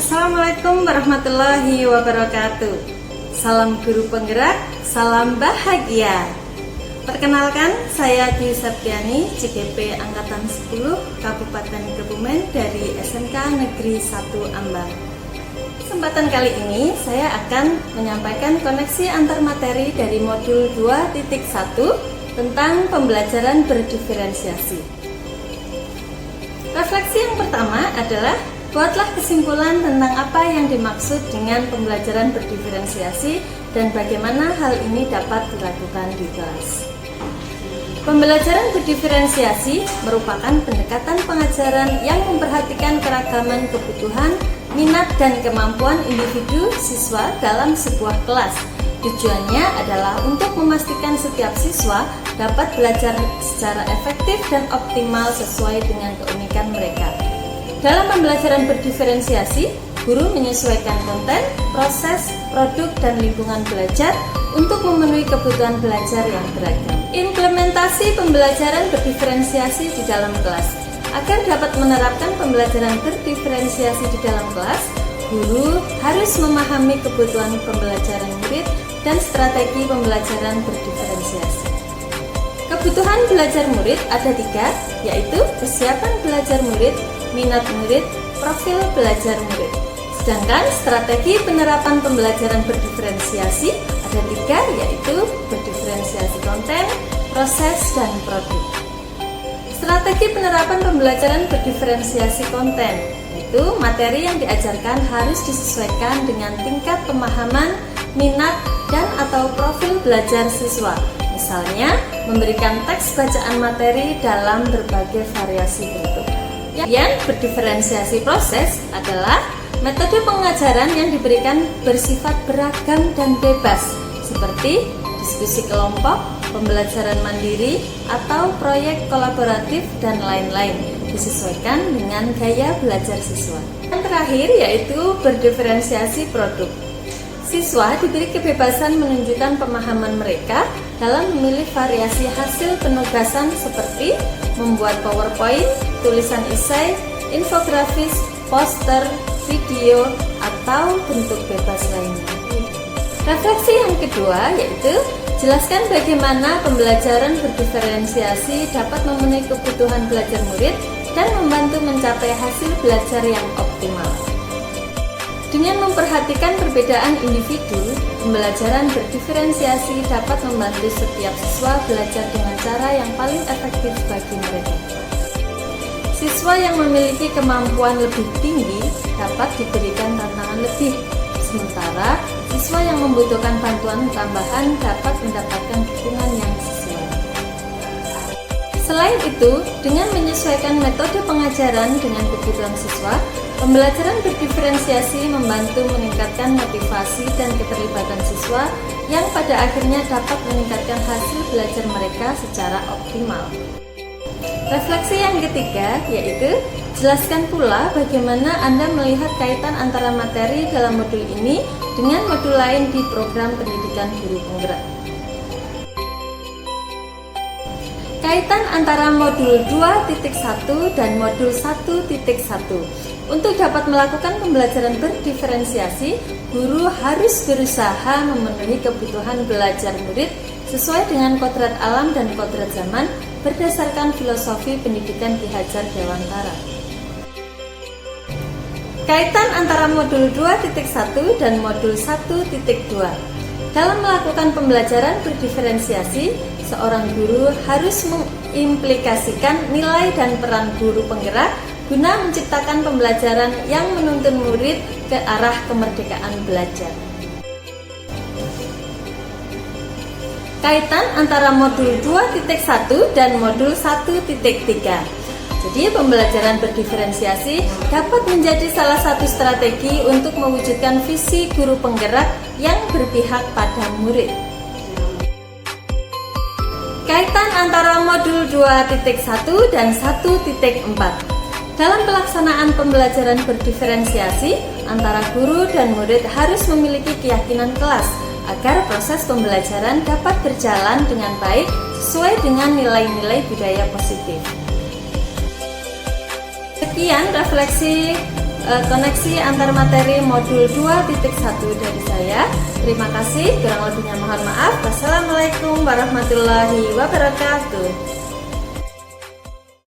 Assalamualaikum warahmatullahi wabarakatuh. Salam guru penggerak, salam bahagia. Perkenalkan, saya Dwi Septiani, CGP Angkatan 10 Kabupaten Kebumen dari SMK Negeri 1 Ambang. Kesempatan kali ini saya akan menyampaikan koneksi antar materi dari modul 2.1 tentang pembelajaran berdiferensiasi. Refleksi yang pertama adalah buatlah kesimpulan tentang apa yang dimaksud dengan pembelajaran berdiferensiasi dan bagaimana hal ini dapat dilakukan di kelas. Pembelajaran berdiferensiasi merupakan pendekatan pengajaran yang memperhatikan keragaman kebutuhan, minat, dan kemampuan individu siswa dalam sebuah kelas. Tujuannya adalah untuk memastikan setiap siswa dapat belajar secara efektif dan optimal sesuai dengan keunikan mereka. Dalam pembelajaran berdiferensiasi, guru menyesuaikan konten, proses, produk, dan lingkungan belajar untuk memenuhi kebutuhan belajar yang beragam. Implementasi pembelajaran berdiferensiasi di dalam kelas. Agar dapat menerapkan pembelajaran berdiferensiasi di dalam kelas, guru harus memahami kebutuhan pembelajaran murid dan strategi pembelajaran berdiferensiasi. Kebutuhan belajar murid ada 3, yaitu kesiapan belajar murid, minat murid, profil belajar murid. Sedangkan strategi penerapan pembelajaran berdiferensiasi ada 3, yaitu berdiferensiasi konten, proses, dan produk. Strategi penerapan pembelajaran berdiferensiasi konten, yaitu materi yang diajarkan harus disesuaikan dengan tingkat pemahaman, minat, dan atau profil belajar siswa. Misalnya, memberikan teks bacaan materi dalam berbagai variasi bentuk. Yang berdiferensiasi proses adalah metode pengajaran yang diberikan bersifat beragam dan bebas, seperti diskusi kelompok, pembelajaran mandiri, atau proyek kolaboratif, dan lain-lain, disesuaikan dengan gaya belajar siswa. Yang terakhir yaitu berdiferensiasi produk. Siswa diberi kebebasan menunjukkan pemahaman mereka dalam memilih variasi hasil penugasan seperti membuat PowerPoint, tulisan esai, infografis, poster, video, atau bentuk bebas lainnya. Refleksi yang kedua yaitu jelaskan bagaimana pembelajaran berdiferensiasi dapat memenuhi kebutuhan belajar murid dan membantu mencapai hasil belajar yang optimal. Dengan memperhatikan perbedaan individu, pembelajaran berdiferensiasi dapat membantu setiap siswa belajar dengan cara yang paling efektif bagi mereka. Siswa yang memiliki kemampuan lebih tinggi dapat diberikan tantangan lebih, sementara siswa yang membutuhkan bantuan tambahan dapat mendapatkan dukungan yang sesuai. Selain itu, dengan menyesuaikan metode pengajaran dengan kebutuhan siswa, pembelajaran berdiferensiasi membantu meningkatkan motivasi dan keterlibatan siswa yang pada akhirnya dapat meningkatkan hasil belajar mereka secara optimal. Refleksi yang ketiga yaitu jelaskan pula bagaimana Anda melihat kaitan antara materi dalam modul ini dengan modul lain di program pendidikan guru penggerak. Kaitan antara modul 2.1 dan modul 1.1. Untuk dapat melakukan pembelajaran berdiferensiasi, guru harus berusaha memenuhi kebutuhan belajar murid sesuai dengan kodrat alam dan kodrat zaman berdasarkan filosofi pendidikan Ki Hajar Dewantara. Kaitan antara modul 2.1 dan modul 1.2. Dalam melakukan pembelajaran berdiferensiasi, seorang guru harus mengimplikasikan nilai dan peran guru penggerak guna menciptakan pembelajaran yang menuntun murid ke arah kemerdekaan belajar. Kaitan antara modul 2.1 dan modul 1.3. Jadi pembelajaran berdiferensiasi dapat menjadi salah satu strategi untuk mewujudkan visi guru penggerak yang berpihak pada murid. Kaitan antara modul 2.1 dan 1.4. Dalam pelaksanaan pembelajaran berdiferensiasi, antara guru dan murid harus memiliki keyakinan kelas agar proses pembelajaran dapat berjalan dengan baik sesuai dengan nilai-nilai budaya positif. Sekian refleksi koneksi antar materi modul 2.1 dari saya. Terima kasih, kurang lebihnya mohon maaf. Wassalamualaikum warahmatullahi wabarakatuh.